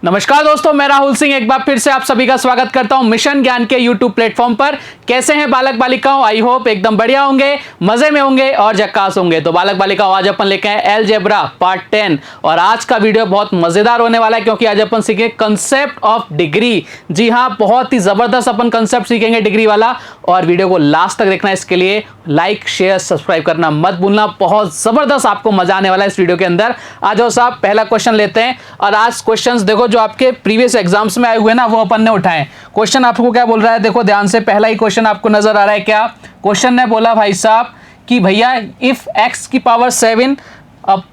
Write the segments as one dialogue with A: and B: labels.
A: नमस्कार दोस्तों, मैं राहुल सिंह एक बार फिर से आप सभी का स्वागत करता हूं मिशन ज्ञान के यूट्यूब प्लेटफॉर्म पर। कैसे हैं बालक बालिकाओं? आई होप एकदम बढ़िया होंगे, मजे में होंगे और झक्कास होंगे। तो बालक बालिकाओं, आज अपन लेके आए अलजेब्रा पार्ट 10 और आज का वीडियो बहुत मजेदार होने वाला है क्योंकि आज अपन सीखेंगे कंसेप्ट ऑफ डिग्री। जी हाँ, बहुत ही जबरदस्त अपन कंसेप्ट सीखेंगे डिग्री वाला और वीडियो को लास्ट तक देखना। इसके लिए लाइक शेयर सब्सक्राइब करना मत भूलना, बहुत जबरदस्त आपको मजा आने वाला है इस वीडियो के अंदर। आ जाओ साहब, पहला क्वेश्चन लेते हैं और आज क्वेश्चंस देखो जो आपके प्रीवियस एग्जाम्स में आए हुए ना वो अपन ने उठाए। क्वेश्चन आपको क्या बोल रहा है, देखो ध्यान से, पहला ही क्वेश्चन आपको नजर आ रहा है। क्या क्वेश्चन ने बोला भाई साहब कि भैया इफ x की पावर 7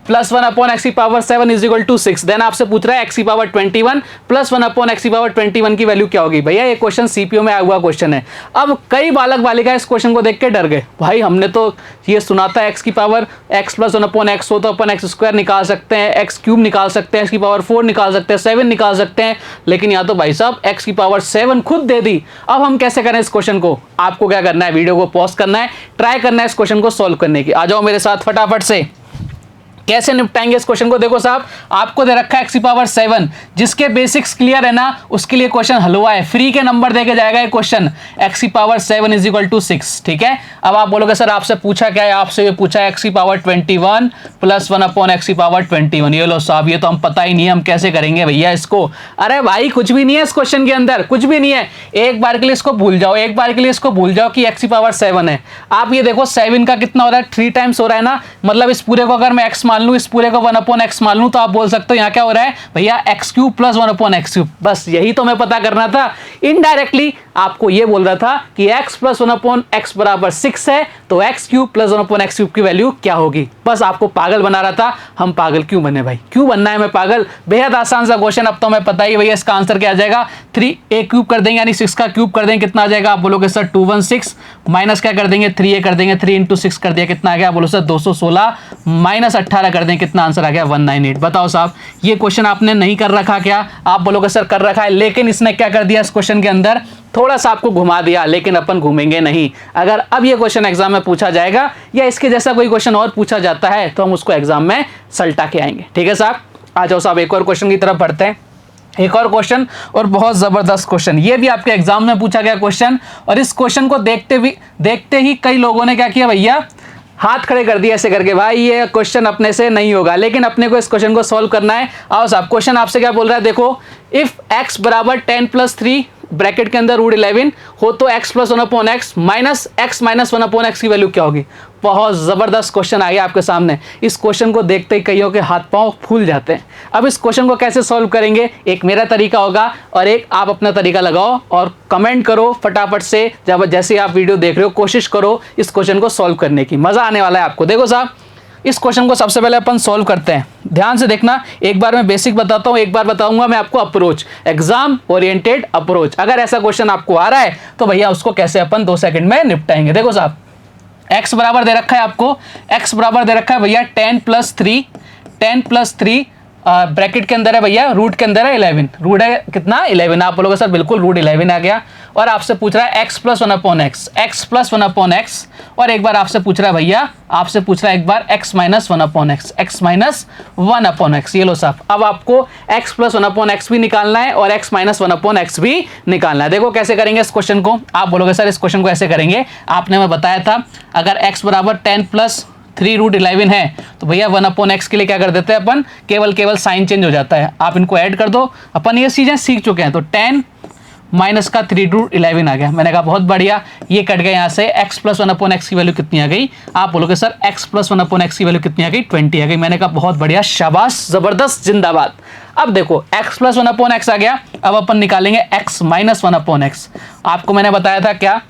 A: प्लस 1 अपॉन एक्स की power 7 is equal to 6, then आपसे पूछ रहा है एक्स की पावर 21 प्लस 1 अपॉन एक्स की पावर 21 की वैल्यू क्या होगी। भैया ये क्वेश्चन सीपीओ में आया हुआ क्वेश्चन है। अब कई बालक बालिका इस क्वेश्चन को देख के डर गए। भाई हमने तो ये सुना था एक्स की power x plus 1 upon x हो तो अपन एक्स स्क्वायर निकाल सकते हैं, एक्स क्यूब निकाल सकते हैं, एक्स की पावर 4 निकाल सकते हैं, 7 निकाल सकते हैं, लेकिन यहाँ तो भाई साहब एक्स की पावर 7 खुद दे दी। अब हम कैसे करें इस क्वेश्चन को? आपको क्या करना है, वीडियो को पॉज करना है, ट्राई करना है इस क्वेश्चन को सोल्व करने की। आ जाओ मेरे साथ फटाफट से। कैसे निपटाएंगे इस क्वेश्चन को? देखो साहब, आपको दे रखा है एक्स की पावर 7, जिसके बेसिक्स क्लियर है ना उसके लिए क्वेश्चन हल हुआ है। फ्री के नंबर देके जाएगा ये क्वेश्चन, एक्स की पावर 7 इज इक्वल टू 6। ठीक है, अब आप बोलोगे सर आपसे पूछा क्या है? आपसे ये पूछा है एक्स की पावर 21 प्लस 1 अपॉन एक्स की पावर 21। ये लो साहब, ये तो हम पता ही नहीं है, हम कैसे करेंगे भैया इसको? अरे भाई कुछ भी नहीं है इस क्वेश्चन के अंदर, कुछ भी नहीं है। एक बार के लिए इसको भूल जाओ, एक बार के लिए इसको भूल जाओ कि एक्स की पावर 7 है। आप ये देखो 7 का कितना हो रहा है, 3 टाइम्स हो रहा है ना, मतलब इस पूरे को अगर मैं एक्स मान लूं, इस पूरे को 1 अपॉन एक्स मान लूं, तो आप बोल सकते हो यहाँ क्या हो रहा है भैया, x cube plus 1 upon x cube. बस यही तो मैं पता करना था। इनडायरेक्टली आपको ये बोल रहा था कि x प्लस 1 अपॉन एक्स बराबर 6 है, तो x cube plus 1 upon x cube की वैल्यू क्या होगी। बस आपको पागल बना रहा था। हम पागल क्यों बने भाई, क्यों बनना है मैं पागल? बेहद आसान सा क्वेश्चन, अब तो मैं पता ही भैया इसका आंसर क्या आ जाएगा। 3a क्यूब कर देंगे यानी 6 का क्यूब कर देंगे, कितना आ जाएगा? आप बोलोगे सर 216 माइनस क्या कर देंगे, 3a कर देंगे, 3 इंटू 6 कर दिया, कितना आ गया? बोलो सर 216 माइनस 18 कर देंगे, कितना आंसर आ गया? 198। बताओ साहब, ये क्वेश्चन आपने नहीं कर रखा क्या? आप बोलोगे सर कर रखा है, लेकिन इसने क्या कर दिया इस क्वेश्चन के अंदर, थोड़ा सा आपको घुमा दिया, लेकिन अपन घूमेंगे नहीं। अगर अब ये क्वेश्चन एग्जाम में पूछा जाएगा या इसके जैसा कोई क्वेश्चन और पूछा जाता है तो हम उसको एग्जाम में सलटा के आएंगे। ठीक है साहब, आ जाओ साहब एक और क्वेश्चन की तरफ बढ़ते हैं। एक और क्वेश्चन और बहुत जबरदस्त क्वेश्चन, ये भी आपके एग्जाम में पूछा गया क्वेश्चन और इस क्वेश्चन को देखते ही कई लोगों ने क्या किया भैया, हाथ खड़े कर दिए ऐसे करके, भाई ये क्वेश्चन अपने से नहीं होगा, लेकिन अपने को इस क्वेश्चन को सॉल्व करना है। आओ साहब, क्वेश्चन आपसे क्या बोल रहा है, देखो इफ x बराबर 10 प्लस 3 ब्रैकेट के अंदर रूट 11 हो तो x plus 1 upon x minus x minus 1 upon x की वैल्यू क्या होगी। बहुत ज़बरदस्त क्वेश्चन आ गया आपके सामने। इस क्वेश्चन को देखते ही कईयों के हाथ पांव फूल जाते हैं। अब इस क्वेश्चन को कैसे सॉल्व करेंगे, एक मेरा तरीका होगा और एक आप अपना तरीका लगाओ और कमेंट करो फटाफट से। जब जैसे आप वीडियो देख रहे हो कोशिश करो इस क्वेश्चन को सॉल्व करने की, मज़ा आने वाला है आपको। देखो साहब, इस क्वेश्चन को सबसे पहले अपन सॉल्व करते हैं। ध्यान से देखना, एक बार मैं बेसिक बताता हूं, एक बार बताऊंगा मैं आपको अप्रोच, एग्जाम ओरिएंटेड अप्रोच। अगर ऐसा क्वेश्चन आपको आ रहा है तो भैया उसको कैसे अपन 2 सेकंड में निपटाएंगे। देखो साहब, x बराबर दे रखा है आपको, x बराबर दे रखा है भैया 10 प्लस 3 ब्रैकेट के अंदर है भैया, रूट के अंदर है 11, रूट है कितना 11। आप बोलोगे सर बिल्कुल रूट 11 आ गया। और आपसे पूछ रहा है x plus 1 upon x, x plus 1 upon x, और एक बार आपसे पूछ रहा है भैया, आपसे पूछ रहा है एक बार x minus 1 upon x, x minus 1 upon x. ये लो साहब, अब आपको x प्लस 1 अपॉन एक्स भी निकालना है और x माइनस 1 अपॉन एक्स भी निकालना है। देखो कैसे करेंगे इस क्वेश्चन को। आप बोलोगे सर इस क्वेश्चन को ऐसे करेंगे, आपने मैं बताया था अगर x बराबर 10 प्लस 3 रूट 11 है तो भैया 1 अपॉन एक्स के लिए क्या कर देते हैं अपन, केवल साइन चेंज हो जाता है। आप इनको ऐड कर दो, अपन ये चीज़ें सीख चुके हैं। तो 10 माइनस का 3 रूट 11 आ गया। मैंने कहा बहुत बढ़िया, ये कट गया यहाँ से। x प्लस 1 अपॉन एक्स की वैल्यू कितनी आ गई? आप बोलोगे sir x plus 1 upon x की वैल्यू कितनी आ गई? 20 आ गई। मैंने कहा बहुत बढ़िया, शाबाश, जबरदस्त, जिंदाबाद। अब देखो x प्लस 1 अपॉन एक्स आ गया, अब अपन निकालेंगे x माइनस 1 अपॉन एक्स। आपको मैंने बताया था क्या,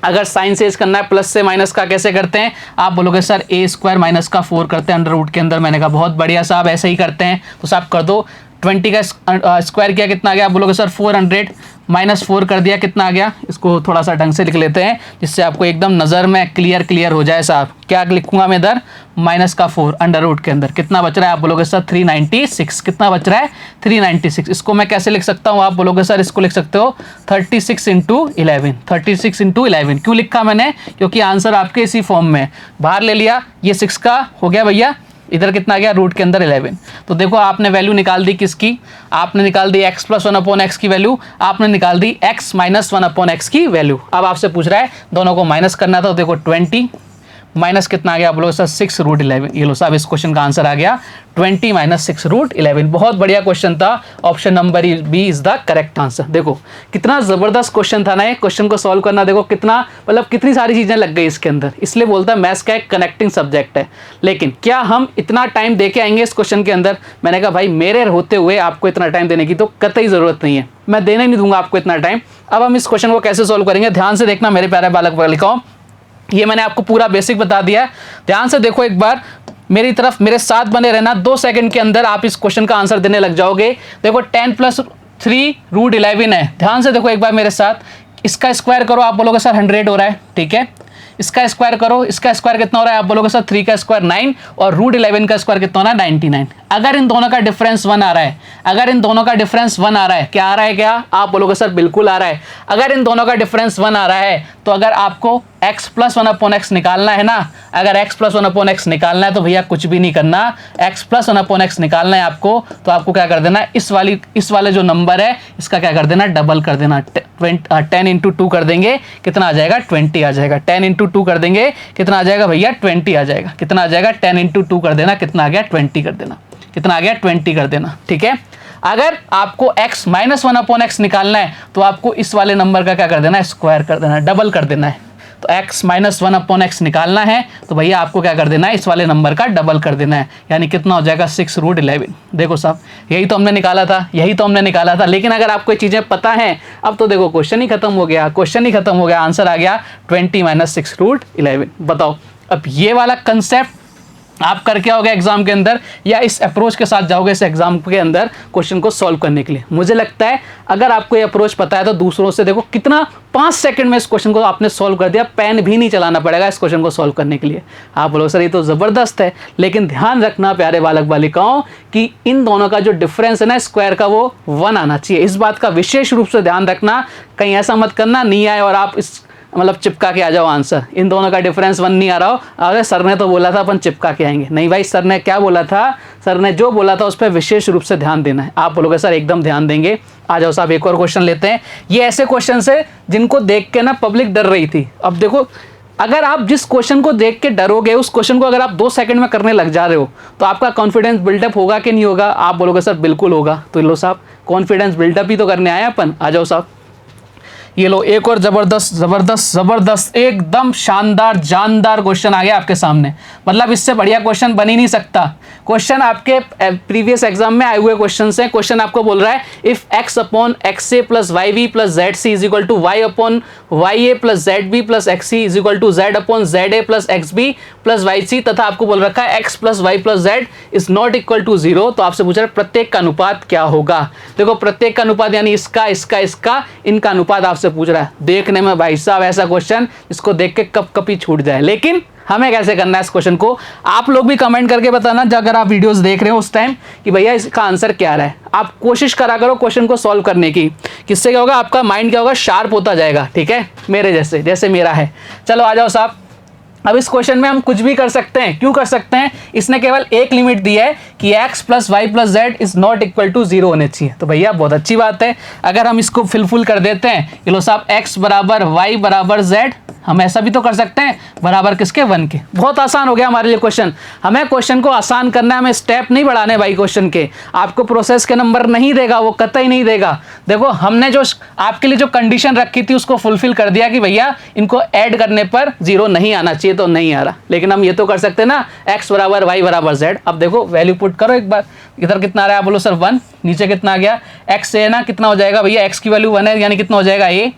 A: अगर साइन से करना है प्लस से माइनस का कैसे करते हैं? आप बोलोगे सर a स्क्वायर माइनस का 4 करते हैं अंडर रूट के अंदर। मैंने कहा बहुत बढ़िया साहब, ऐसे ही करते हैं। तो साहब कर दो, 20 का स्क्वायर किया कितना आ गया? आप बोलोगे सर 400 माइनस 4 कर दिया, कितना आ गया? इसको थोड़ा सा ढंग से लिख लेते हैं जिससे आपको एकदम नज़र में क्लियर हो जाए साहब। क्या लिखूंगा मैं इधर? माइनस का 4 अंडर रूट के अंदर कितना बच रहा है? आप बोलोगे सर 396। कितना बच रहा है? 396। इसको मैं कैसे लिख सकता हूँ? आप बोलोगे सर इसको लिख सकते हो 36 इंटू 11। 36 इंटू 11 क्यों लिखा मैंने? क्योंकि आंसर आपके इसी फॉर्म में बाहर ले लिया। ये 6 का हो गया भैया इधर कितना आ गया, रूट के अंदर 11। तो देखो आपने वैल्यू निकाल दी किसकी, आपने निकाल दी x प्लस 1/x की वैल्यू, आपने निकाल दी x माइनस 1/x की वैल्यू। अब आपसे पूछ रहा है दोनों को माइनस करना था, तो देखो 20 माइनस कितना आ गया आप लोगों सर 6√11। ये लो साहब इस क्वेश्चन का आंसर आ गया 20 माइनस 6√11। बहुत बढ़िया क्वेश्चन था, option number B is the correct answer. देखो कितना जबरदस्त क्वेश्चन था ना, ये क्वेश्चन को सॉल्व करना देखो कितना मतलब कितनी सारी चीजें लग गई इसके अंदर, इसलिए बोलता है मैथ्स का एक कनेक्टिंग सब्जेक्ट है। लेकिन क्या हम इतना टाइम दे के आएंगे इस क्वेश्चन के अंदर? मैंने कहा भाई मेरे होते हुए आपको इतना टाइम देने की तो कतई जरूरत नहीं है, मैं देने ही नहीं दूंगा आपको इतना टाइम। अब हम इस क्वेश्चन को कैसे सॉल्व करेंगे, ध्यान से देखना मेरे प्यारे बालक बालिकाओं। ये मैंने आपको पूरा बेसिक बता दिया है, ध्यान से देखो एक बार, मेरी तरफ मेरे साथ बने रहना। 2 सेकंड के अंदर आप इस क्वेश्चन का आंसर देने लग जाओगे। देखो 10 + 3√11 है, ध्यान से देखो एक बार मेरे साथ। इसका स्क्वायर करो, आप बोलोगे सर 100 हो रहा है, ठीक है। इसका स्क्वायर करो, इसका स्क्वायर कितना हो रहा है, आप बोलोगे सर 3 का स्क्वायर 9 और √11 का स्क्वायर कितना हो रहा है 99। अगर इन दोनों का डिफरेंस 1 आ रहा है, अगर इन दोनों का डिफरेंस 1 आ रहा है, क्या आ रहा है, क्या आप बोलोगे सर बिल्कुल आ रहा है। अगर इन दोनों का डिफरेंस 1 आ रहा है तो अगर आपको x प्लस 1/x निकालना है ना, अगर x प्लस 1/x निकालना है तो भैया कुछ भी नहीं करना, x प्लस 1/x निकालना है आपको, तो आपको क्या कर देना, इस वाले जो नंबर है इसका क्या कर देना, डबल कर देना। 10 × 2 कर देंगे, कितना आ जाएगा 20 आ जाएगा। 10 × 2 कर देंगे, कितना आ जाएगा भैया 20 आ जाएगा। कितना आ जाएगा 10 × 2 कर देना, कितना आ गया 20 कर देना, कितना आ गया 20 कर देना, ठीक है। अगर आपको x माइनस 1/x निकालना है तो आपको इस वाले नंबर का क्या कर देना है, स्क्वायर कर देना है, डबल कर देना है। तो x माइनस 1/x निकालना है तो भैया आपको क्या कर देना है, इस वाले नंबर का डबल कर देना है, यानी कितना हो जाएगा 6√11। देखो साहब यही तो हमने निकाला था, यही तो हमने निकाला था। लेकिन अगर आपको ये चीज़ें पता हैं, अब तो देखो क्वेश्चन ही खत्म हो गया, क्वेश्चन ही खत्म हो गया, आंसर आ गया 20 माइनस 6√11। बताओ अब ये वाला कंसेप्ट आप करके आओगे एग्जाम के अंदर, या इस अप्रोच के साथ जाओगे इस एग्जाम के अंदर क्वेश्चन को सॉल्व करने के लिए? मुझे लगता है अगर आपको ये अप्रोच पता है तो दूसरों से देखो कितना 5 सेकंड में इस क्वेश्चन को आपने सॉल्व कर दिया, पेन भी नहीं चलाना पड़ेगा इस क्वेश्चन को सॉल्व करने के लिए। आप बोलो सर ये तो ज़बरदस्त है, लेकिन ध्यान रखना प्यारे बालक बालिकाओं कि इन दोनों का जो डिफरेंस है ना स्क्वायर का, वो 1 आना चाहिए। इस बात का विशेष रूप से ध्यान रखना, कहीं ऐसा मत करना नहीं आए और आप इस मतलब चिपका के आ जाओ आंसर। इन दोनों का डिफरेंस 1 नहीं आ रहा हो, अरे सर ने तो बोला था अपन चिपका के आएंगे, नहीं भाई सर ने क्या बोला था, सर ने जो बोला था उस पर विशेष रूप से ध्यान देना है। आप बोलोगे सर एकदम ध्यान देंगे। आ जाओ साहब एक और क्वेश्चन लेते हैं। ये ऐसे क्वेश्चन है जिनको देख के ना पब्लिक डर रही थी। अब देखो अगर आप जिस क्वेश्चन को देख के डरोगे, उस क्वेश्चन को अगर आप 2 सेकंड में करने लग जा रहे हो तो आपका कॉन्फिडेंस बिल्डअप होगा कि नहीं होगा? आप बोलोगे सर बिल्कुल होगा। तो लो साहब कॉन्फिडेंस बिल्डअप ही तो करने आए अपन। आ जाओ साहब ये लो एक और जबरदस्त एकदम शानदार जानदार क्वेश्चन आ गया आपके सामने। मतलब इससे बढ़िया क्वेश्चन बन ही नहीं सकता। क्वेश्चन आपके प्रीवियस एग्जाम में आए हुए क्वेश्चन से। क्वेश्चन आपको बोल रहा है if x upon XA plus YB plus ZC is equal to Y upon YA plus ZB plus XC is equal to Z upon ZA plus XB plus YC, तथा आपको बोल रखा है x plus Y plus Z is not equal to 0। तो आपसे पूछ रहा है प्रत्येक का अनुपात क्या होगा। देखो प्रत्येक का अनुपात यानी इसका इसका इसका इनका अनुपात आपसे पूछ रहा है। देखने में भाई साहब ऐसा क्वेश्चन इसको देख के कप कपी छूट जाए, लेकिन हमें कैसे करना है इस क्वेश्चन को? आप लोग भी कमेंट करके बताना अगर आप वीडियोस देख रहे हो उस टाइम कि भैया इसका आंसर क्या रहा है। आप कोशिश करा करो क्वेश्चन को सॉल्व करने की, किससे क्या होगा, आपका माइंड क्या होगा, शार्प होता जाएगा। ठीक है, मेरे जैसे मेरा है। चलो आ जाओ साहब। अब इस क्वेश्चन में हम कुछ भी कर सकते हैं। क्यों कर सकते हैं? इसने केवल एक लिमिट दी है कि x plus y plus z is not equal to 0 होने चाहिए। तो भैया बहुत अच्छी बात है, अगर हम इसको फिलफुल कर देते हैं, लो साहब x बराबर वाई बराबर जेड, हम ऐसा भी तो कर सकते हैं, बराबर किसके 1 के। बहुत आसान हो गया हमारे लिए क्वेश्चन। हमें क्वेश्चन को आसान करना है, हमें स्टेप नहीं बढ़ाने भाई क्वेश्चन के। आपको प्रोसेस के नंबर नहीं देगा, वो कतई नहीं देगा। देखो हमने जो आपके लिए जो कंडीशन रखी थी उसको फुलफिल कर दिया कि भैया इनको ऐड करने पर 0 नहीं आना चाहिए, तो नहीं आ रहा। लेकिन हम ये तो कर सकते हैं ना, x बराबर वाई बराबर जेड। अब देखो वैल्यू पुट करो एक बार, इधर कितना आ रहा है, आप बोलो सर 1, नीचे कितना आ गया, x से ना कितना हो जाएगा भैया, x की वैल्यू 1 है यानी कितना हो जाएगा a,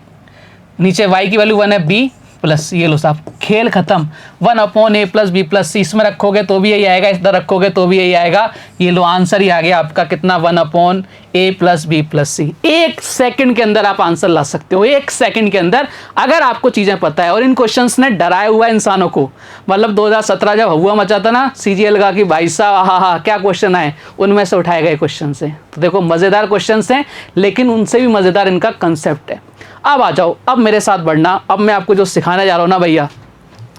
A: नीचे y की वैल्यू 1 है b प्लस, ये लो साहब खेल खत्म। 1 upon a plus B plus C, इसमें रखोगे तो भी यही आएगा, इधर रखोगे तो भी यही आएगा। ये लो आंसर ही आ गया आपका कितना, 1 upon a plus B plus c. 1 second के अंदर आप आंसर ला सकते हो, 1 सेकंड के अंदर, अगर आपको चीजें पता है। और इन क्वेश्चंस ने डराया हुआ इंसानों को। मतलब 2017 जब हुआ मचा था ना CGL का कि भाई साहब हाँ क्या क्वेश्चन आए, उनमें से उठाए गए क्वेश्चन से। तो देखो मजेदार क्वेश्चन हैं, लेकिन उनसे भी मजेदार इनका कंसेप्ट है। अब आ जाओ, अब मेरे साथ बढ़ना। अब मैं आपको जो सिखाने जा रहा हूँ ना भैया,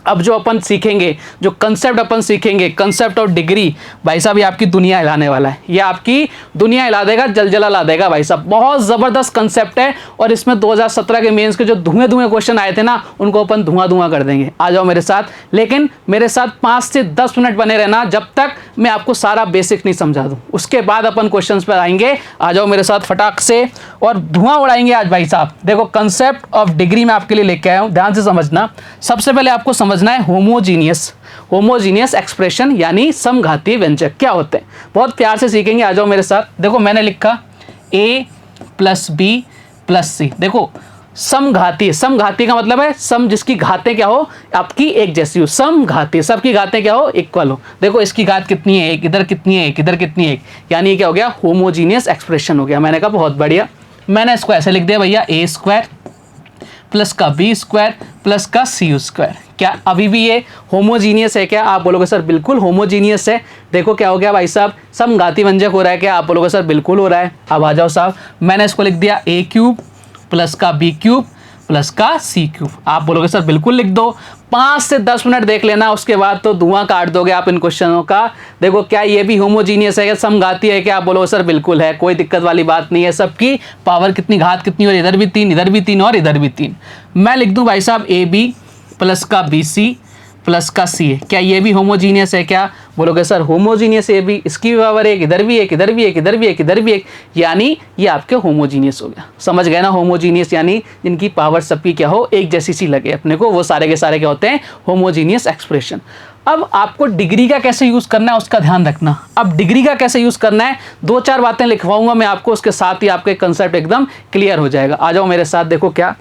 A: अब जो अपन सीखेंगे, जो कंसेप्ट अपन सीखेंगे, कंसेप्ट ऑफ डिग्री, भाई साहब ये आपकी दुनिया हिलाने वाला है, ये आपकी दुनिया हिला देगा, जलजला ला देगा भाई साहब। बहुत ज़बरदस्त कंसेप्ट है और इसमें 2017 के मेंस के जो धुएं धुएं क्वेश्चन आए थे ना, उनको अपन धुआं धुआं कर देंगे। आ जाओ मेरे साथ, लेकिन मेरे साथ 5 से 10 मिनट बने रहना, जब तक मैं आपको सारा बेसिक नहीं समझा दूँ। उसके बाद अपन क्वेश्चन पर आएंगे। आ जाओ मेरे साथ फटाक से, और धुआं उड़ाएंगे आज भाई साहब। देखो कंसेप्ट ऑफ डिग्री मैं आपके लिए लेके आया हूँ, ध्यान से समझना। सबसे पहले आपको समझना है होमोजीनियस एक्सप्रेशन यानी समघातीय व्यंजक क्या होते हैं, बहुत प्यार से सीखेंगे। आ जाओ मेरे साथ। देखो मैंने लिखा a + b + c। देखो समघातीय, समघातीय का मतलब है सम जिसकी घातें क्या हो, आपकी एक जैसी हो। समघातीय, सबकी घातें क्या हो, इक्वल हो। देखो इसकी घात कितनी है, एक, इधर कितनी है, एक, इधर कितनी है, एक, यानी क्या हो गया, होमोजीनियस एक्सप्रेशन हो गया। मैंने कहा बहुत बढ़िया। मैंने इसको ऐसे लिख दिया भैया, a² प्लस का b² प्लस का c²। क्या अभी भी ये होमोजीनियस है क्या? आप बोलोगे सर बिल्कुल होमोजीनियस है। देखो क्या हो गया भाई साहब, समघाती व्यंजक हो रहा है क्या? आप बोलोगे सर बिल्कुल हो रहा है। अब आ जाओ साहब, मैंने इसको लिख दिया a³ प्लस का b³ प्लस का c³। आप बोलोगे सर बिल्कुल लिख दो। 5 से 10 मिनट देख लेना, उसके बाद तो धुआं काट दोगे आप इन क्वेश्चनों का। देखो क्या ये भी होमोजीनियस है क्या, समघाती है क्या? आप बोलोगे सर बिल्कुल है, कोई दिक्कत वाली बात नहीं है। सबकी पावर कितनी, घात कितनी, और इधर भी 3, इधर भी 3 और इधर भी 3। मैं लिख दूं भाई साहब ab प्लस का bc प्लस का सी है। क्या ये भी होमोजीनियस है क्या? बोलोगे सर होमोजीनियस है भी, इसकी भी पावर एक, इधर भी एक, इधर भी एक, इधर भी एक, इधर भी एक, यानी ये आपके होमोजीनियस हो गया। समझ गए ना? होमोजीनियस यानी जिनकी पावर सबकी क्या हो, एक जैसी सी लगे अपने को, वो सारे के सारे क्या होते हैं, होमोजीनियस एक्सप्रेशन। अब आपको डिग्री का कैसे यूज करना है उसका ध्यान रखना। अब डिग्री का कैसे यूज करना है, 2-4 बातें लिखवाऊंगा मैं आपको, उसके साथ ही आपके कंसेप्ट एकदम क्लियर हो जाएगा। आ जाओ मेरे साथ, देखो क्या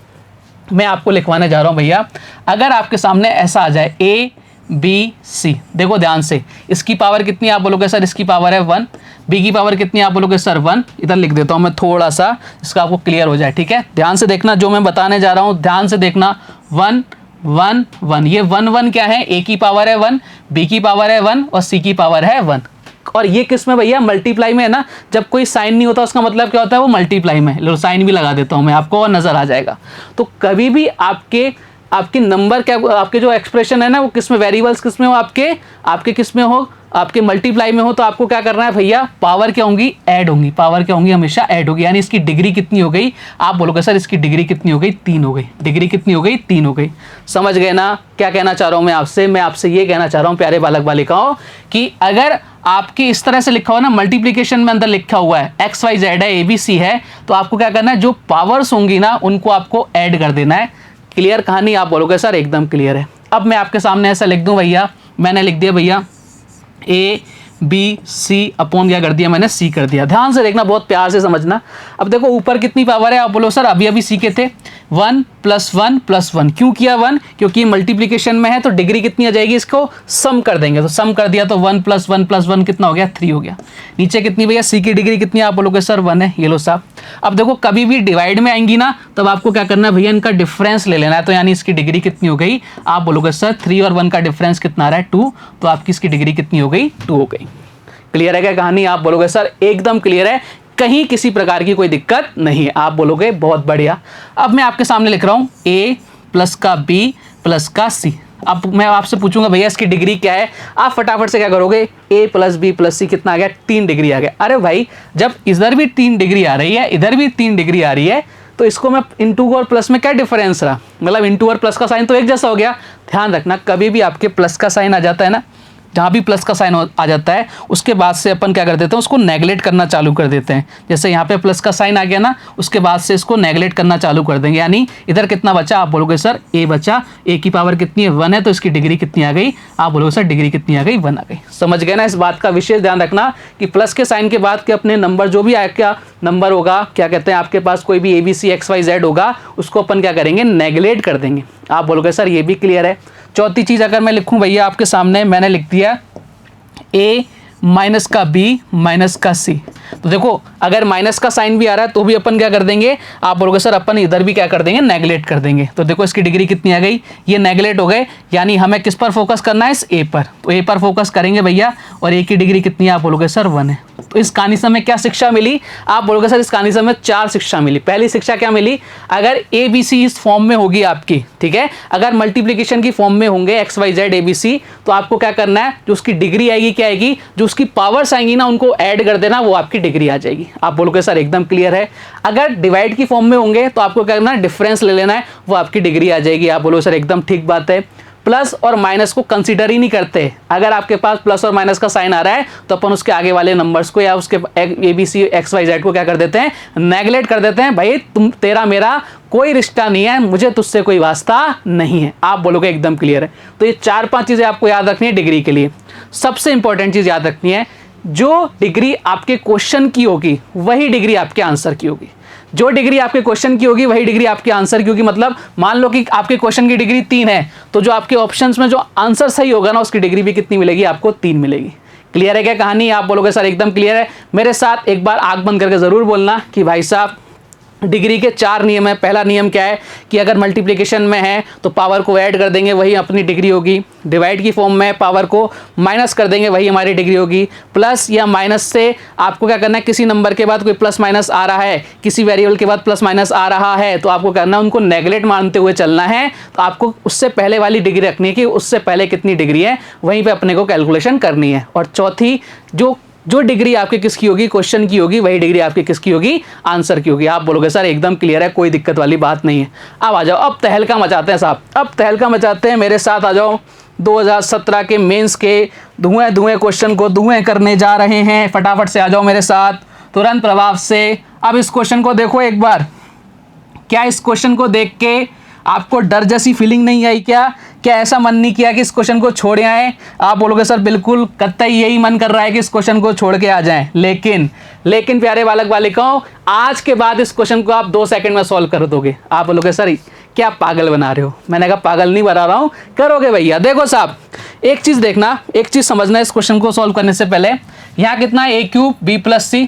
A: मैं आपको लिखवाने जा रहा हूं भैया। अगर आपके सामने ऐसा आ जाए ABC, देखो ध्यान से, इसकी पावर कितनी, आप बोलोगे सर इसकी पावर है 1, B की पावर कितनी, आप बोलोगे सर 1। इधर लिख देता हूं मैं थोड़ा सा, इसका आपको क्लियर हो जाए, ठीक है? ध्यान से देखना जो मैं बताने जा रहा हूं, ध्यान से देखना। 1 1 1, ये 1 1 क्या है, A की पावर है 1, B की पावर है 1 और C की पावर है 1। और ये किस में भैया, मल्टीप्लाई में है ना। जब कोई साइन नहीं होता उसका मतलब क्या होता है, वो मल्टीप्लाई में। लो साइन भी लगा देता हूं मैं आपको और नजर आ जाएगा। तो कभी भी आपके नंबर क्या, आपके जो एक्सप्रेशन है ना, वो किस में, वेरिएबल्स किस में हो, आपके किस में हो, आपके मल्टीप्लाई में हो, तो आपको क्या करना है भैया, पावर क्या होंगी, ऐड होंगी। पावर क्या होंगी, हमेशा ऐड होगी। यानी इसकी डिग्री कितनी हो गई, आप बोलोगे सर इसकी डिग्री कितनी हो गई, 3 हो गई। डिग्री कितनी हो गई, 3 हो गई। समझ गए ना क्या कहना चाह रहा हूं मैं आपसे ये कहना चाह रहा हूं प्यारे बालक बालिकाओं, कि अगर आपकी इस तरह से लिखा हुआ ना, मल्टीप्लीकेशन में अंदर लिखा हुआ है XYZ है, ABC है, तो आपको क्या करना है, जो पावर्स होंगी ना उनको आपको ऐड कर देना है। क्लियर कहानी? आप बोलोगे सर एकदम क्लियर है। अब मैं आपके सामने ऐसा लिख दूं भैया, मैंने लिख दिया भैया ABC अपॉन क्या कर दिया मैंने, C कर दिया। ध्यान से देखना, बहुत प्यार से समझना। अब देखो ऊपर कितनी पावर है, आप बोलो सर अभी C के थे 1 + 1 + 1। क्यों किया 1? क्योंकि मल्टीप्लिकेशन में है, तो डिग्री कितनी आ जाएगी, इसको सम कर देंगे। तो सम कर दिया तो 1 + 1 + 1 कितना हो गया, 3 हो गया। नीचे कितनी भैया, C की डिग्री कितनी, आप बोलोगे सर 1 है। ये लो साहब। अब देखो कभी भी डिवाइड में आएंगी ना, तब आपको क्या करना है भैया, इनका डिफरेंस ले लेना है। तो यानी इसकी डिग्री कितनी हो गई, आप बोलोगे सर 3 और 1 का डिफरेंस कितना आ रहा है, 2। तो आपकी इसकी डिग्री कितनी हो गई, 2 हो गई। क्लियर है क्या कहानी? आप बोलोगे सर एकदम क्लियर है, कहीं किसी प्रकार की कोई दिक्कत नहीं है। आप बोलोगे बहुत बढ़िया। अब मैं आपके सामने लिख रहा हूं A प्लस का B प्लस का C। अब मैं आपसे पूछूंगा भैया इसकी डिग्री क्या है, आप फटाफट से क्या करोगे, A + B + C कितना आ गया, 3 डिग्री आ गया। अरे भाई जब इधर भी 3 डिग्री आ रही है, इधर भी 3 डिग्री आ रही है, तो इसको मैं इंटू और प्लस में क्या डिफरेंस रहा, मतलब इंटू और प्लस का साइन तो एक जैसा हो गया। ध्यान रखना कभी भी आपके प्लस का साइन आ जाता है ना, जहाँ भी प्लस का साइन आ जाता है, उसके बाद से अपन क्या कर देते हैं, उसको नेगलेक्ट करना चालू कर देते हैं। जैसे यहाँ पे प्लस का साइन आ गया ना, उसके बाद से इसको नेगलेक्ट करना चालू कर देंगे। यानी इधर कितना बचा, आप बोलोगे सर A बचा। A की पावर कितनी है, 1 है, तो इसकी डिग्री कितनी आ गई, आप बोलोगे सर डिग्री कितनी आ गई, 1 आ गई। समझ गए ना? इस बात का विशेष ध्यान रखना कि प्लस के साइन के बाद के अपने नंबर जो भी क्या नंबर होगा, क्या कहते हैं, आपके पास कोई भी ABC XYZ होगा, उसको अपन क्या करेंगे, नेगलेक्ट कर देंगे। आप बोलोगे सर ये भी क्लियर है। चौथी चीज़ अगर मैं लिखूँ भैया आपके सामने, मैंने लिख दिया A माइनस का बी माइनस का सी। तो देखो अगर माइनस का साइन भी आ रहा है तो भी अपन क्या कर देंगे, आप बोलोगे सर अपन इधर भी क्या कर देंगे, नेगलेक्ट कर देंगे। तो देखो इसकी डिग्री कितनी आ गई, ये नेगलेक्ट हो गए, यानी हमें किस पर फोकस करना है, इस ए पर। तो ए पर फोकस करेंगे भैया, और ए की डिग्री कितनी है, आप बोलोगे सर 1 है। तो इस कहानी से हमें क्या शिक्षा मिली, आप बोलोगे सर इस कहानी से हमें 4 शिक्षा मिली। पहली शिक्षा क्या मिली, अगर ए बी सी इस फॉर्म में होगी आपकी, ठीक है, अगर मल्टीप्लीकेशन की फॉर्म में होंगे x y z a b c, तो आपको क्या करना है, जो उसकी डिग्री आएगी क्या आएगी, जो उसकी पावर्स आएंगी ना उनको ऐड कर देना, वो आपकी डिग्री आ जाएगी। आप बोलोगे सर एकदम क्लियर है। अगर डिवाइड की फॉर्म में होंगे तो आपको क्या करना है, डिफरेंस ले लेना है, वो आपकी डिग्री आ जाएगी। आप बोलोगे सर एकदम ठीक बात है। प्लस और माइनस को कंसीडर ही नहीं करते, अगर आपके पास प्लस और माइनस का साइन आ रहा है तो अपन उसके आगे वाले नंबर्स को या उसके a b c x y z को क्या कर देते हैं, नेगलेक्ट कर देते हैं। भाई तुम तेरा मेरा कोई रिश्ता नहीं है, मुझे तुझसे कोई वास्ता नहीं है। आप बोलोगे एकदम क्लियर है। तो ये 4-5 चीजें आपको याद रखनी है डिग्री के लिए। सबसे इंपॉर्टेंट चीज याद रखनी है, जो डिग्री आपके क्वेश्चन की होगी वही डिग्री आपके आंसर की होगी। जो डिग्री आपके क्वेश्चन की होगी वही डिग्री आपके आंसर की होगी। मतलब मान लो कि आपके क्वेश्चन की डिग्री 3 है, तो जो आपके ऑप्शंस में जो आंसर सही होगा ना, उसकी डिग्री भी कितनी मिलेगी, आपको 3 मिलेगी। क्लियर है क्या कहानी, आप बोलोगे सर एकदम क्लियर है। मेरे साथ एक बार आंख बंद करके जरूर बोलना कि भाई साहब डिग्री के 4 नियम है। पहला नियम क्या है कि अगर मल्टीप्लिकेशन में है तो पावर को ऐड कर देंगे, वही अपनी डिग्री होगी। डिवाइड की फॉर्म में पावर को माइनस कर देंगे, वही हमारी डिग्री होगी। प्लस या माइनस से आपको क्या करना है, किसी नंबर के बाद कोई प्लस माइनस आ रहा है, किसी वेरिएबल के बाद प्लस माइनस आ रहा है, तो आपको करना है उनको नेगलेक्ट मानते हुए चलना है। तो आपको उससे पहले वाली डिग्री रखनी है कि उससे पहले कितनी डिग्री है, वहीं पर अपने को कैलकुलेशन करनी है। और चौथी, जो डिग्री आपकी किसकी होगी, क्वेश्चन की होगी, वही डिग्री आपकी किसकी होगी, आंसर की होगी। आप बोलोगे सर एकदम क्लियर है, कोई दिक्कत वाली बात नहीं है। अब आ जाओ, अब तहलका मचाते हैं साहब, अब तहलका मचाते हैं। मेरे साथ आ जाओ, 2017 के मेंस के धुएं क्वेश्चन को धुएं करने जा रहे हैं। फटाफट से आ जाओ मेरे साथ तुरंत प्रभाव से। अब इस क्वेश्चन को देखो एक बार, क्या इस क्वेश्चन को देख के आपको डर जैसी फीलिंग नहीं आई क्या ऐसा मन नहीं किया कि इस क्वेश्चन को छोड़ आए? आप बोलोगे सर बिल्कुल कतई यही मन कर रहा है कि इस क्वेश्चन को छोड़ के आ जाएं। लेकिन प्यारे बालक बालिकाओं, आज के बाद इस क्वेश्चन को आप 2 सेकंड में सॉल्व कर दोगे। आप बोलोगे सर क्या पागल बना रहे हो? मैंने कहा पागल नहीं बना रहा हूं, करोगे भैया। देखो साहब, एक चीज देखना, एक चीज समझना इस क्वेश्चन को सॉल्व करने से पहले। यहाँ कितना है, a³ b + c,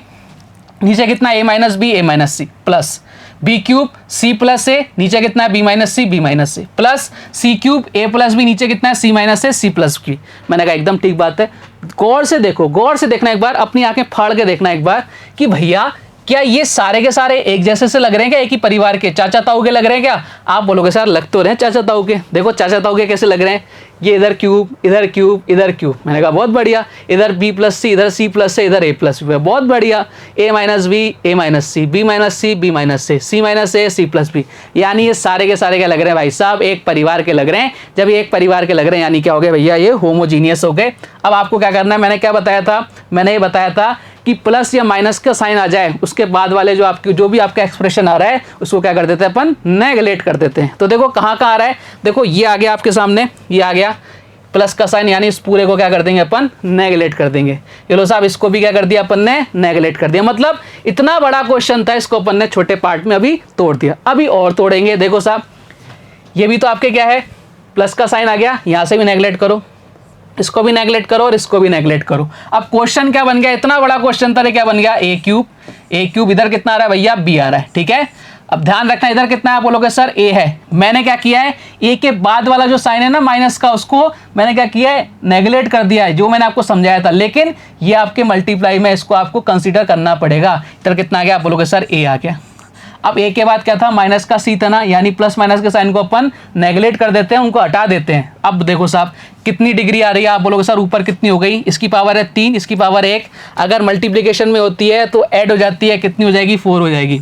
A: नीचे कितना a - b a - c plus b³ c + a, नीचे कितना है b - c b - c plus c³ a + b, नीचे कितना है c - a c + b। मैंने कहा एकदम ठीक बात है। गौर से देखो, गौर से देखना एक बार, अपनी आंखें फाड़ के देखना एक बार कि भैया क्या ये सारे के सारे एक जैसे से लग रहे हैं क्या, एक ही परिवार के चाचा ताऊ के लग रहे हैं क्या? आप बोलोगे सर लग तो रहे हैं चाचा ताऊ के। देखो चाचा ताऊ के कैसे लग रहे हैं, ये इधर क्यूब, इधर क्यूब, इधर क्यूब। मैंने कहा बहुत बढ़िया। इधर b + c, इधर c + a, इधर a + b, बहुत बढ़िया। a - b a - c, b - c b - c, c - a c + b। यानी ये सारे के सारे क्या लग रहे हैं भाई साहब, एक परिवार के लग रहे हैं। जब ये एक परिवार के लग रहे हैं यानी क्या हो गए भैया, ये होमोजीनियस हो गए। अब आपको क्या करना है, मैंने क्या बताया था, मैंने ये बताया था कि प्लस या माइनस का साइन आ जाए, उसके बाद वाले जो भी आपका एक्सप्रेशन आ रहा है उसको क्या कर देते हैं अपन, नेगलेक्ट कर देते हैं। तो देखो कहाँ आ रहा है, देखो ये आ गया आपके सामने, ये आ गया प्लस का साइन, यानी इस पूरे को क्या कर देंगे अपन, नेगलेक्ट कर देंगे। ये लो साहब, इसको भी क्या कर दिया अपन ने, नेगलेक्ट कर दिया। मतलब इतना बड़ा क्वेश्चन था, इसको अपन ने छोटे पार्ट में अभी तोड़ दिया। अभी और तोड़ेंगे। देखो साहब, ये भी तो आपके क्या है, प्लस का साइन आ गया, यहाँ से भी नेगलेक्ट करो, इसको भी नेगलेक्ट करो और इसको भी नेगलेक्ट करो। अब क्वेश्चन क्या बन गया, इतना बड़ा क्वेश्चन था, क्या बन गया, a³। इधर कितना आ रहा है भैया, b आ रहा है, ठीक है। अब ध्यान रखना, इधर कितना है, आप बोलोगे सर a है। मैंने क्या किया है, a के बाद वाला जो साइन है ना माइनस का, उसको मैंने क्या किया है, नेगलेक्ट कर दिया है, जो मैंने आपको समझाया था। लेकिन ये आपके मल्टीप्लाई में, इसको आपको कंसीडर करना पड़ेगा। इधर कितना आ गया, आप बोलोगे सर a आ गया। अब a के बाद क्या था, माइनस का c था ना, यानी प्लस माइनस के साइन को अपन नेगलेक्ट कर देते हैं, उनको हटा देते हैं। अब देखो साहब कितनी डिग्री आ रही है, आप बोलोगे सर ऊपर कितनी हो गई, इसकी पावर है 3, इसकी पावर 1। अगर मल्टीप्लिकेशन में होती है तो ऐड हो जाती है, कितनी हो जाएगी, 4 हो जाएगी।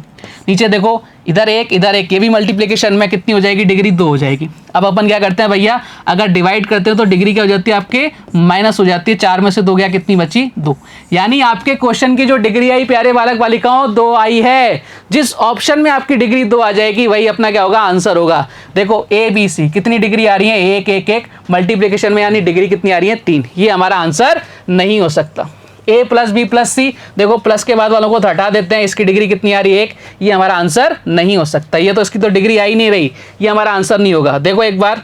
A: नीचे देखो, इधर 1 इधर 1, ये भी मल्टीप्लिकेशन में कितनी हो जाएगी, डिग्री 2 हो जाएगी। अब अपन क्या करते हैं भैया, अगर डिवाइड करते हैं तो डिग्री क्या हो जाती है आपके, माइनस हो जाती है। 4 में से 2 गया, कितनी बची, 2। यानी आपके क्वेश्चन की जो डिग्री आई प्यारे बालक बालिकाओं, 2 आई है। जिस ऑप्शन में आपकी डिग्री 2 आ जाएगी वही अपना क्या होगा, आंसर होगा। देखो a b c कितनी डिग्री आ रही है, 1 1 1, मल्टीप्लिकेशन में यानी डिग्री कितनी आ रही है, 3। ये हमारा आंसर नहीं हो सकता। a + b + c, देखो प्लस के बाद वालों को तो हटा देते हैं, इसकी डिग्री कितनी आ रही है, 1। ये हमारा आंसर नहीं हो सकता, ये तो इसकी तो डिग्री आ ही नहीं रही, ये हमारा आंसर नहीं होगा। देखो एक बार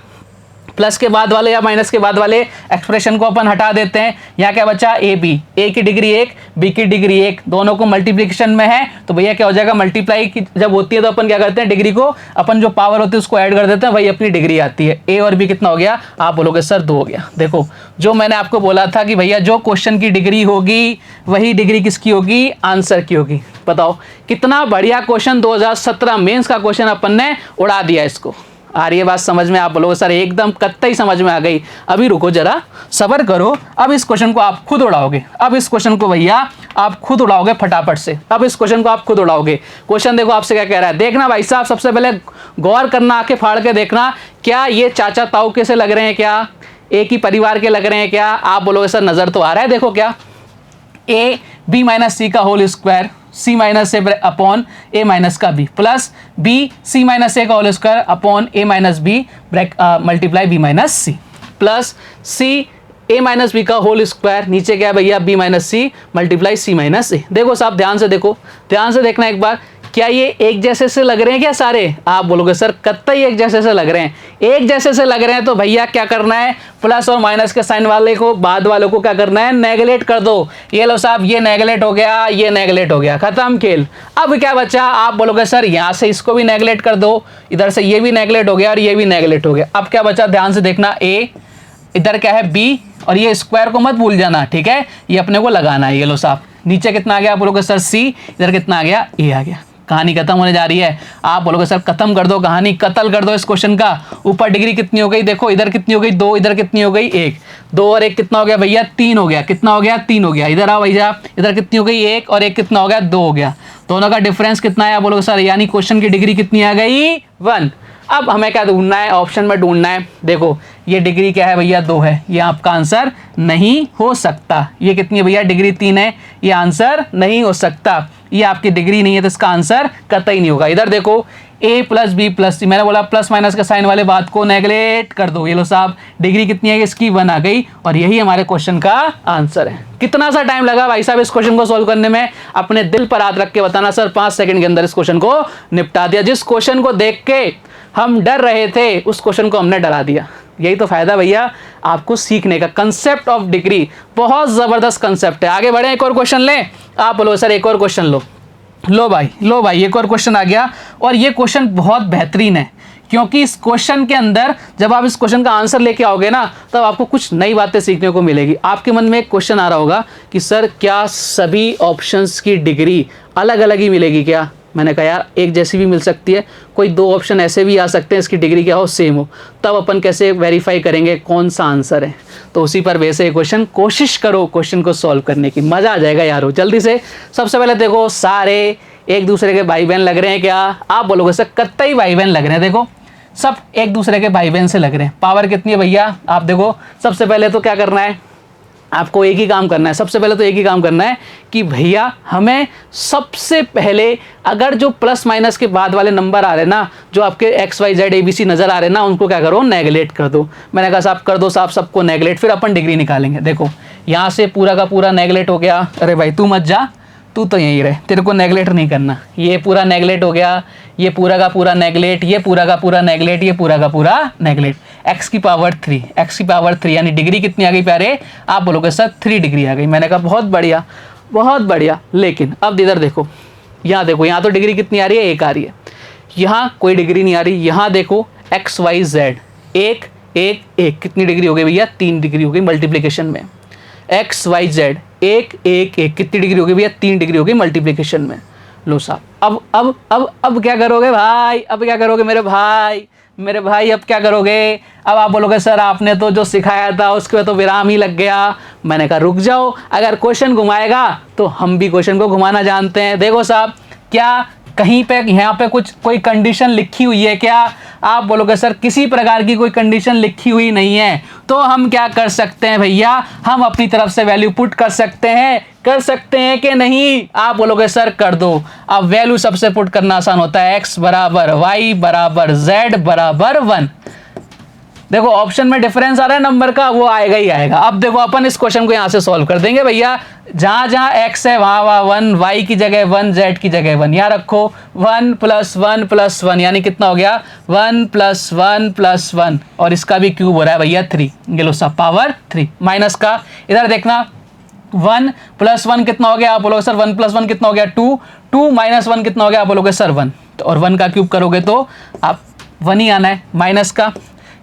A: प्लस के बाद वाले या माइनस के बाद वाले एक्सप्रेशन को अपन हटा देते हैं। यहाँ क्या बचा, ए बी, ए की डिग्री 1, बी की डिग्री 1, दोनों को मल्टीप्लिकेशन में है तो भैया क्या हो जाएगा, मल्टीप्लाई की जब होती है तो अपन क्या करते हैं, डिग्री को अपन जो पावर होती है उसको ऐड कर देते हैं, वही अपनी डिग्री आती है। ए और बी कितना हो गया, आप बोलोगे सर 2 हो गया। देखो जो मैंने आपको बोला था कि भैया जो क्वेश्चन की डिग्री होगी वही डिग्री किसकी होगी, आंसर की होगी। बताओ कितना बढ़िया क्वेश्चन, 2017 मेंस का क्वेश्चन अपन ने उड़ा दिया। इसको आ रही है बात समझ में, आप बोलोगे सर एकदम कत्तई समझ में आ गई। अभी रुको जरा, सब्र करो, अब इस क्वेश्चन को आप खुद उड़ाओगे। अब इस क्वेश्चन को भैया आप खुद उड़ाओगे फटाफट से। अब इस क्वेश्चन को आप खुद उड़ाओगे। क्वेश्चन देखो आपसे क्या कह रहा है, देखना भाई साहब, सबसे पहले गौर करना, आंखें फाड़ के देखना, क्या ये चाचा ताऊ के से लग रहे हैं, क्या एक ही परिवार के लग रहे हैं क्या। आप बोलोगे सर नजर तो आ रहा है, देखो क्या, ए बी माइनस सी का whole square, C minus A upon A minus का B, plus B C minus A का whole square upon A minus B multiply B minus C, plus C A minus B का whole square, नीचे क्या है भैया, B minus C multiply C minus A. देखो साहब ध्यान से देखो, ध्यान से देखना एक बार, क्या ये एक जैसे से लग रहे हैं क्या सारे। आप बोलोगे सर कत्तई एक जैसे से लग रहे हैं। एक जैसे से लग रहे हैं तो भैया क्या करना है, प्लस और माइनस के साइन वाले को बाद वालों को क्या करना है, नेगलेट कर दो। ये लो साहब, ये नेगलेट हो गया, ये नेगलेट हो गया, खत्म खेल। अब क्या बचा, आप बोलोगे सर यहाँ से इसको भी नेगलेट कर दो, इधर से ये भी नेगलेट हो गया और ये भी नेगलेट हो गया। अब क्या बचा, ध्यान से देखना, ए, इधर क्या है बी, और ये स्क्वायर को मत भूल जाना, ठीक है, ये अपने को लगाना है। ये लो साहब, नीचे कितना आ गया, आप बोलोगे सर सी, इधर कितना आ गया, ए आ गया। कहानी खत्म होने जा रही है। आप बोलोगे सर खत्म कर दो कहानी, कत्ल कर दो इस क्वेश्चन का। ऊपर डिग्री कितनी हो गई, देखो इधर कितनी हो गई 2, इधर कितनी हो गई 1, 2 और 1 कितना हो गया भैया, 3 हो गया। कितना हो गया, 3 हो गया। इधर आओ भैया, इधर कितनी हो गई 1 और 1 कितना हो गया, 2 हो गया। दोनों का डिफरेंस कितना है, आप बोलोगे सर यानी क्वेश्चन की डिग्री कितनी आ गई, 1। अब हमें क्या ढूंढना है, ऑप्शन में ढूंढना है। देखो ये डिग्री क्या है भैया, 2 है, ये आपका आंसर नहीं हो सकता। ये कितनी है भैया, डिग्री 3 है, ये आंसर नहीं हो सकता। ये आपकी डिग्री नहीं है तो इसका आंसर कतई नहीं होगा। इधर देखो a प्लस बी प्लस सी, मैंने बोला प्लस माइनस के साइन वाले बात को नेगलेक्ट कर दो। ये लो साहब, डिग्री कितनी है, इसकी 1 आ गई और यही हमारे क्वेश्चन का आंसर है। कितना सा टाइम लगा भाई साहब इस क्वेश्चन को सोल्व करने में, अपने दिल पर हाथ रख के बताना सर 5 सेकंड के अंदर इस क्वेश्चन को निपटा दिया। जिस क्वेश्चन को देख के हम डर रहे थे उस क्वेश्चन को हमने डरा दिया। यही तो फायदा भैया आपको सीखने का। कंसेप्ट ऑफ डिग्री बहुत जबरदस्त कंसेप्ट है। आगे बढ़े, एक और क्वेश्चन लें। आप बोलो सर एक और क्वेश्चन लो। लो भाई एक और क्वेश्चन आ गया और ये क्वेश्चन बहुत बेहतरीन है, क्योंकि इस क्वेश्चन के अंदर जब आप इस क्वेश्चन का आंसर लेके आओगे ना तब आपको कुछ नई बातें सीखने को मिलेगी। आपके मन में एक क्वेश्चन आ रहा होगा कि सर क्या सभी ऑप्शंस की डिग्री अलग अलग ही मिलेगी क्या। मैंने कहा यार एक जैसी भी मिल सकती है, कोई 2 ऑप्शन ऐसे भी आ सकते हैं इसकी डिग्री क्या हो, सेम हो, तब अपन कैसे वेरीफाई करेंगे कौन सा आंसर है। तो उसी पर बेस है क्वेश्चन, कोशिश करो क्वेश्चन को सॉल्व करने की, मज़ा आ जाएगा यारो। जल्दी से सबसे पहले देखो सारे एक दूसरे के भाई बहन लग रहे हैं क्या। आप बोलोगे सर कत्तई भाई बहन लग रहे हैं। देखो सब एक दूसरे के भाई बहन से लग रहे हैं। पावर कितनी है भैया, आप देखो सबसे पहले तो क्या करना है, आपको एक ही काम करना है। सबसे पहले तो एक ही काम करना है कि भैया हमें सबसे पहले अगर जो प्लस माइनस के बाद वाले नंबर आ रहे हैं ना, जो आपके एक्स वाई जेड ABC नज़र आ रहे हैं ना, उनको क्या करो, नेगलेट कर दो। मैंने कहा साहब कर दो साहब सबको नेगलेट, फिर अपन डिग्री निकालेंगे। देखो यहाँ से पूरा का पूरा नेगलेट हो गया। अरे भाई तू मत जा, तू तो यहीं रहे, तेरे को नेगलेट नहीं करना। ये पूरा नेगलेट हो गया, ये पूरा का पूरा नेगलेट, ये पूरा का पूरा नेगलेट, ये पूरा का पूरा नेगलेट। x की पावर 3 यानी डिग्री कितनी आ गई प्यारे, आप बोलोगे सर 3 डिग्री आ गई। मैंने कहा बहुत बढ़िया बहुत बढ़िया। लेकिन अब इधर देखो, यहाँ देखो, यहाँ तो डिग्री कितनी आ रही है, 1 आ रही है। यहाँ कोई डिग्री नहीं आ रही। यहाँ देखो x y z 1 1 1 कितनी डिग्री हो गई भैया, 3 डिग्री हो गई मल्टीप्लिकेशन में। एक्स वाई जेड 1 1 1 कितनी डिग्री हो गई भैया, 3 डिग्री हो गई मल्टीप्लिकेशन में। लो साहब अब क्या करोगे भाई, अब क्या करोगे मेरे भाई अब क्या करोगे। अब आप बोलोगे सर आपने तो जो सिखाया था उसके तो विराम ही लग गया। मैंने कहा रुक जाओ, अगर क्वेश्चन घुमाएगा तो हम भी क्वेश्चन को घुमाना जानते हैं। देखो साहब क्या कहीं पे यहाँ पे कुछ कोई कंडीशन लिखी हुई है क्या। आप बोलोगे सर किसी प्रकार की कोई कंडीशन लिखी हुई नहीं है। तो हम क्या कर सकते हैं भैया, हम अपनी तरफ से वैल्यू पुट कर सकते हैं कि नहीं। आप बोलोगे सर कर दो। अब वैल्यू सबसे पुट करना आसान होता है, x बराबर y बराबर z बराबर 1। देखो ऑप्शन में डिफरेंस आ रहा है नंबर का, वो आएगा ही आएगा। अब देखो अपन इस क्वेश्चन को यहाँ से सॉल्व कर देंगे भैया। जहाँ जहाँ x है वहाँ वहाँ 1, y की जगह 1, z की जगह 1, यहाँ रखो 1 + 1 + 1 यानी कितना हो गया 1 + 1 + 1 और इसका भी क्यूब हो रहा है भैया 3, ये लो सब पावर 3। माइनस का इधर देखना 1 + 1 कितना हो गया, आप बोलोगे सर 1 + 1 कितना हो गया 2, 2 - 1 कितना हो गया, आप बोलोगे सर 1, तो और 1 का क्यूब करोगे तो आप 1 ही आना है। माइनस का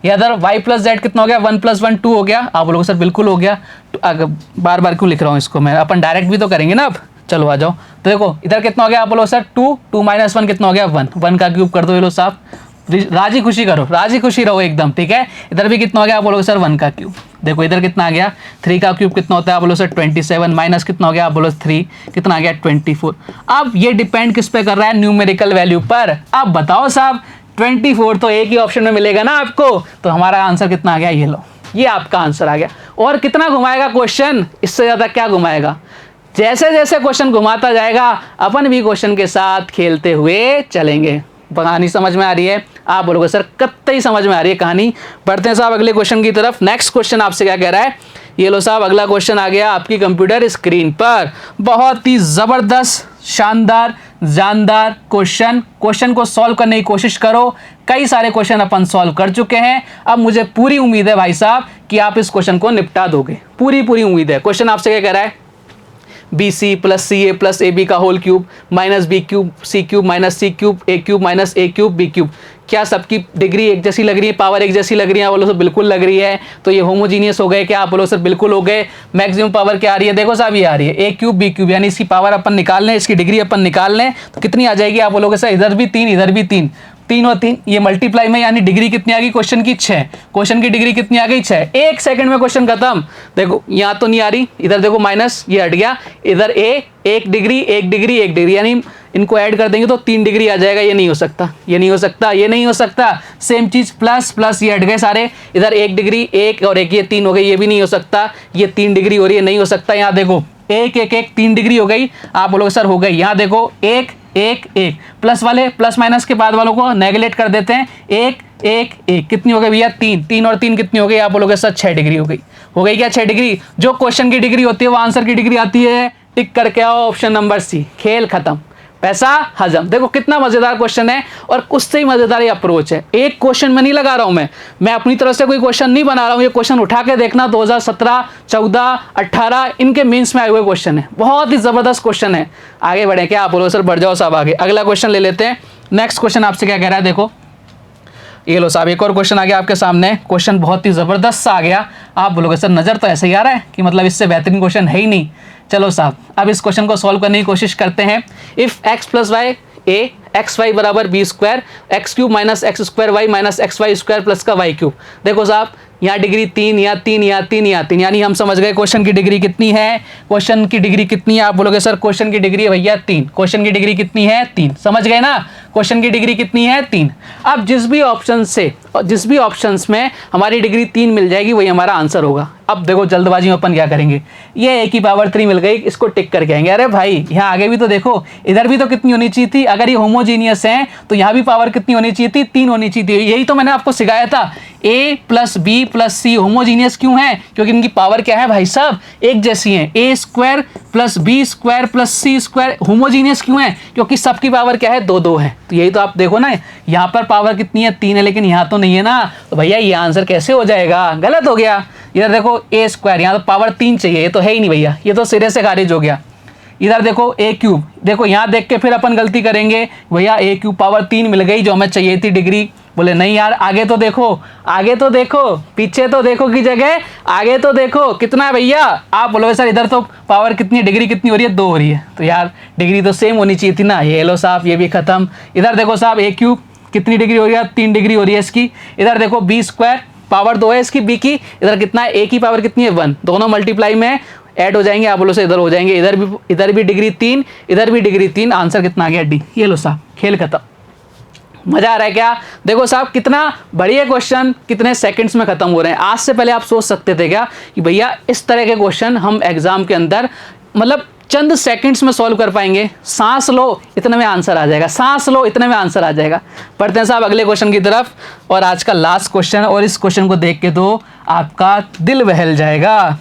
A: या अदर y + z कितना हो गया 1 + 1 2 हो गया, आप बोलोगे सर बिल्कुल हो गया। तो बार बार क्यों लिख रहा हूँ इसको मैं, अपन डायरेक्ट भी तो करेंगे ना अब। चलो आ जाओ, तो देखो इधर कितना हो गया, आप बोलो सर 2, 2 - 1 कितना हो गया 1, 1 का क्यूब कर दो, ये लो साहब राजी खुशी करो, राजी खुशी रहो एकदम, ठीक है। इधर भी कितना हो गया, आप बोलोगे सर 1 का क्यूब। देखो इधर कितना आ गया 3 का क्यूब कितना होता है, आप बोलो सर 27 माइनस कितना हो गया, आप बोलो 3 कितना आ गया 24। अब ये डिपेंड किस पे कर रहा है, न्यूमेरिकल वैल्यू पर। अब बताओ साहब 24 तो एक ही ऑप्शन में मिलेगा ना आपको, तो हमारा आंसर कितना आ गया, ये लो ये आपका आंसर आ गया। और कितना घुमाएगा क्वेश्चन, इससे ज़्यादा क्या घुमाएगा। जैसे जैसे क्वेश्चन घुमाता जाएगा अपन भी क्वेश्चन के साथ खेलते हुए चलेंगे। कहानी समझ में आ रही है, आप बोलोगे सर कतई समझ में आ रही है कहानी। बढ़ते हैं साहब अगले क्वेश्चन की तरफ। नेक्स्ट क्वेश्चन आपसे क्या कह रहा है, ये लो साहब अगला क्वेश्चन आ गया आपकी कंप्यूटर स्क्रीन पर। बहुत ही ज़बरदस्त शानदार जानदार क्वेश्चन को सॉल्व करने की कोशिश करो। कई सारे क्वेश्चन अपन सॉल्व कर चुके हैं, अब मुझे पूरी उम्मीद है भाई साहब कि आप इस क्वेश्चन को निपटा दोगे, पूरी उम्मीद है। क्वेश्चन आपसे क्या कह रहा है, BC + CA + AB का whole cube -B³ C³ -C³ A³ -A³ B³। क्या सबकी डिग्री एक जैसी लग रही है, पावर एक जैसी लग रही है, बोलो सर बिल्कुल लग रही है, तो ये होमोजीनियस हो गए क्या, आप बोलो सर बिल्कुल हो गए। मैक्सिमम पावर क्या आ रही है, देखो साहब ये आ रही है A³ B³ यानी इसकी पावर अपन निकाल लें, इसकी डिग्री अपन निकाल लें तो कितनी आ जाएगी, आप बोलोगे सर इधर भी 3 इधर भी 3, 3 और 3 ये मल्टीप्लाई में यानी डिग्री कितनी आ गई क्वेश्चन की 6, क्वेश्चन की डिग्री कितनी आ गई 6। 1 सेकंड में क्वेश्चन खत्म। देखो यहाँ तो नहीं आ रही, इधर देखो माइनस ये हट गया, इधर एक डिग्री यानी इनको ऐड कर देंगे तो 3 डिग्री आ जाएगा। ये नहीं हो सकता, ये नहीं हो सकता, ये नहीं हो सकता। सेम चीज प्लस ये हट गए सारे, इधर 1 डिग्री 1 और 1 ये 3 हो गई, ये भी नहीं हो सकता। ये 3 डिग्री हो रही है, नहीं हो सकता। यहाँ देखो 1 3 डिग्री हो गई, आप बोलोगे सर हो गई। यहाँ देखो 1 प्लस वाले प्लस माइनस के बाद वालों को नेगलेक्ट कर देते हैं। 1 कितनी हो गई भैया 3 और 3 कितनी हो गई, आप बोलोगे सर 6 डिग्री हो गई। हो गई क्या 6 डिग्री। जो क्वेश्चन की डिग्री होती है वो आंसर की डिग्री आती है। टिक करके आओ ऑप्शन नंबर सी, खेल खत्म, पैसा हजम। देखो कितना मजेदार क्वेश्चन है और उससे ही मजेदार ये अप्रोच है। एक क्वेश्चन में नहीं लगा रहा हूं मैं अपनी तरफ से कोई क्वेश्चन नहीं बना रहा हूं। ये क्वेश्चन उठा के देखना 2017, 14, 18 इनके मेंस में आए हुए क्वेश्चन है। बहुत ही जबरदस्त क्वेश्चन है। आगे बढ़े क्या, आप बोलो सर बढ़ जाओ साहब आगे। अगला क्वेश्चन ले लेते हैं। नेक्स्ट क्वेश्चन आपसे क्या कह रहा है, देखो ये लो साहब एक और क्वेश्चन आ गया आपके सामने। क्वेश्चन बहुत ही जबरदस्त सा आ गया। आप बोलोगे सर नजर तो ऐसे ही आ रहा है कि मतलब इससे बेहतरीन क्वेश्चन है ही नहीं। चलो साहब अब इस क्वेश्चन को सॉल्व करने की कोशिश करते हैं। If x + y a xy = b² x³ - x² y - xy² plus का y³। देखो साहब यहाँ डिग्री 3 या 3 या 3 या 3 यानी हम समझ गए क्वेश्चन की डिग्री कितनी है। क्वेश्चन की डिग्री कितनी है, आप बोलोगे सर क्वेश्चन की डिग्री है भैया 3। क्वेश्चन की डिग्री कितनी है 3, समझ गए ना। क्वेश्चन की डिग्री कितनी है 3। अब जिस भी ऑप्शंस में हमारी डिग्री 3 मिल जाएगी वही हमारा आंसर होगा। अब देखो जल्दबाजी में अपन क्या करेंगे, ये a की पावर 3 मिल गई, इसको टिक करके आएंगे। अरे भाई यहाँ आगे भी तो देखो, इधर भी तो कितनी होनी चाहिए थी। अगर ये होमोजीनियस है तो यहाँ भी पावर कितनी होनी चाहिए थी, 3 होनी चाहिए थी। यही तो मैंने आपको सिखाया था। a + b + c होमोजीनियस क्यों है, क्योंकि इनकी पावर क्या है भाई साहब एक जैसी है। a² + b² + c² होमोजीनियस क्यों है, क्योंकि सबकी पावर क्या है 2 है। तो यही तो आप देखो ना, यहाँ पर पावर कितनी है 3 है, लेकिन यहाँ तो नहीं है ना। तो भैया ये आंसर कैसे हो जाएगा, गलत हो गया। इधर देखो a², यहाँ तो पावर 3 चाहिए, ये तो है ही नहीं भैया, ये तो सिरे से खारिज हो गया। इधर देखो a³, देखो यहाँ देख के फिर अपन गलती करेंगे भैया a³ पावर 3 मिल गई जो हमें चाहिए थी डिग्री। बोले नहीं यार आगे तो देखो, पीछे तो देखो की जगह आगे तो देखो कितना है भैया। आप बोलोगे सर इधर तो पावर कितनी डिग्री कितनी हो रही है 2 हो रही है, तो यार डिग्री तो सेम होनी चाहिए थी ना। ये लो साहब ये भी खत्म। इधर देखो साहब a³ कितनी डिग्री हो रही है 3 डिग्री हो रही है इसकी। इधर देखो b² पावर 2 है इसकी b की, इधर कितना है a की पावर कितनी है 1, दोनों मल्टीप्लाई में ऐड हो जाएंगे। आप बोलो से इधर हो जाएंगे, इधर भी डिग्री 3 इधर भी डिग्री 3, आंसर कितना आ गया डी। ये लो साहब खेल खत्म। मजा आ रहा है क्या, देखो साहब कितना बढ़िया क्वेश्चन कितने सेकंड्स में खत्म हो रहे हैं। आज से पहले आप सोच सकते थे क्या कि भैया इस तरह के क्वेश्चन हम एग्जाम के अंदर मतलब चंद सेकंड्स में सॉल्व कर पाएंगे। सांस लो इतने में आंसर आ जाएगा, सांस लो इतने में आंसर आ जाएगा। पढ़ते हैं साहब अगले क्वेश्चन की तरफ, और आज का लास्ट क्वेश्चन, और इस क्वेश्चन को देख के तो आपका दिल बहल जाएगा,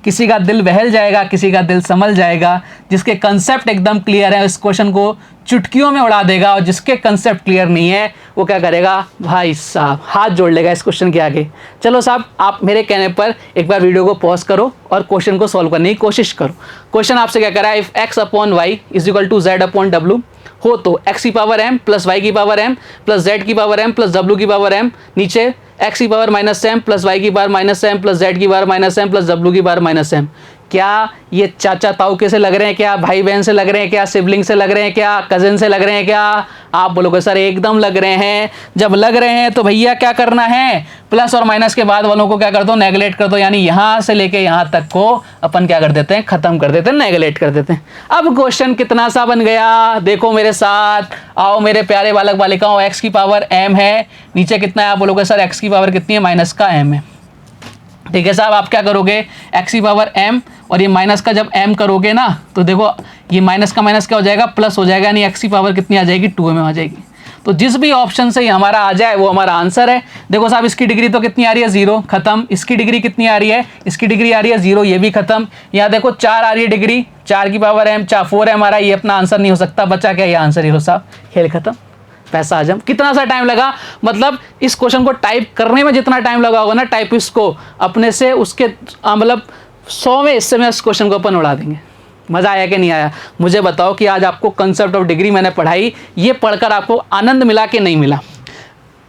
A: किसी का दिल बहल जाएगा, किसी का दिल संभल जाएगा। जिसके कंसेप्ट एकदम क्लियर है इस क्वेश्चन को चुटकियों में उड़ा देगा, और जिसके कंसेप्ट क्लियर नहीं है वो क्या करेगा भाई साहब, हाथ जोड़ लेगा इस क्वेश्चन के आगे। चलो साहब, आप मेरे कहने पर एक बार वीडियो को पॉज करो और क्वेश्चन को सॉल्व करने की कोशिश करो। क्वेश्चन आपसे क्या कह रहा है, if x upon Y is equal to Z upon W हो तो x की पावर m प्लस वाई की पावर m प्लस z की पावर m प्लस w की पावर m, नीचे x की power minus m plus Y की power minus m plus z की power minus m plus w की power minus m। क्या ये चाचा ताऊ के से लग रहे हैं क्या, भाई बहन से लग रहे हैं क्या, सिबलिंग से लग रहे हैं क्या, कजिन से लग रहे हैं क्या? आप बोलोगे सर एकदम लग रहे हैं। जब लग रहे हैं तो भैया क्या करना है, प्लस और माइनस के बाद वालों को क्या कर दो, नेगलेक्ट कर दो, यानी यहाँ से लेके यहाँ तक को अपन क्या कर देते हैं, खत्म कर देते हैं, नेगलेक्ट कर देते हैं। अब क्वेश्चन कितना सा बन गया, देखो मेरे साथ, आओ मेरे प्यारे बालक बालिकाओं, x की पावर m है, नीचे कितना है, आप बोलोगे सर x की पावर कितनी है, माइनस का m है। ठीक है साहब, आप क्या करोगे, x की पावर m और ये माइनस का जब m करोगे ना तो देखो ये माइनस का माइनस क्या हो जाएगा, प्लस हो जाएगा, यानी x की पावर कितनी आ जाएगी, 2m आ जाएगी। तो जिस भी ऑप्शन से हमारा आ जाए वो हमारा आंसर है। देखो साहब, इसकी डिग्री तो कितनी आ रही है, 0, खत्म। इसकी डिग्री कितनी आ रही है, इसकी डिग्री आ रही है 0, ये भी खत्म। यहाँ देखो 4 आ रही है डिग्री, 4 की पावर m, 4 है हमारा, ये अपना आंसर नहीं हो सकता, बचा क्या, ये आंसर ही हो साहब, खेल खत्म, पैसा हजम। कितना सा टाइम लगा, मतलब इस क्वेश्चन को टाइप करने में जितना टाइम लगा होगा ना टाइपिस्ट को, अपने से उसके मतलब 100वें हिस्से में इस क्वेश्चन को अपन उड़ा देंगे। मज़ा आया कि नहीं आया, मुझे बताओ कि आज आपको कंसेप्ट ऑफ डिग्री मैंने पढ़ाई, ये पढ़कर आपको आनंद मिला कि नहीं मिला?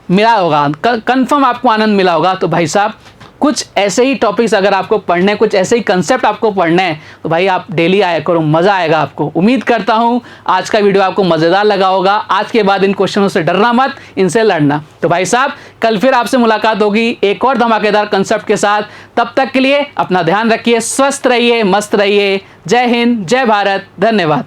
A: मिला होगा, कंफर्म आपको आनंद मिला होगा। तो भाई साहब, कुछ ऐसे ही टॉपिक्स अगर आपको पढ़ने, कुछ ऐसे ही कंसेप्ट आपको पढ़ने हैं तो भाई आप डेली आया करो, मज़ा आएगा आपको। उम्मीद करता हूँ आज का वीडियो आपको मज़ेदार लगा होगा। आज के बाद इन क्वेश्चनों से डरना मत, इनसे लड़ना। तो भाई साहब, कल फिर आपसे मुलाकात होगी एक और धमाकेदार कंसेप्ट के साथ। तब तक के लिए अपना ध्यान रखिए, स्वस्थ रहिए, मस्त रहिए। जय हिंद, जय भारत, धन्यवाद।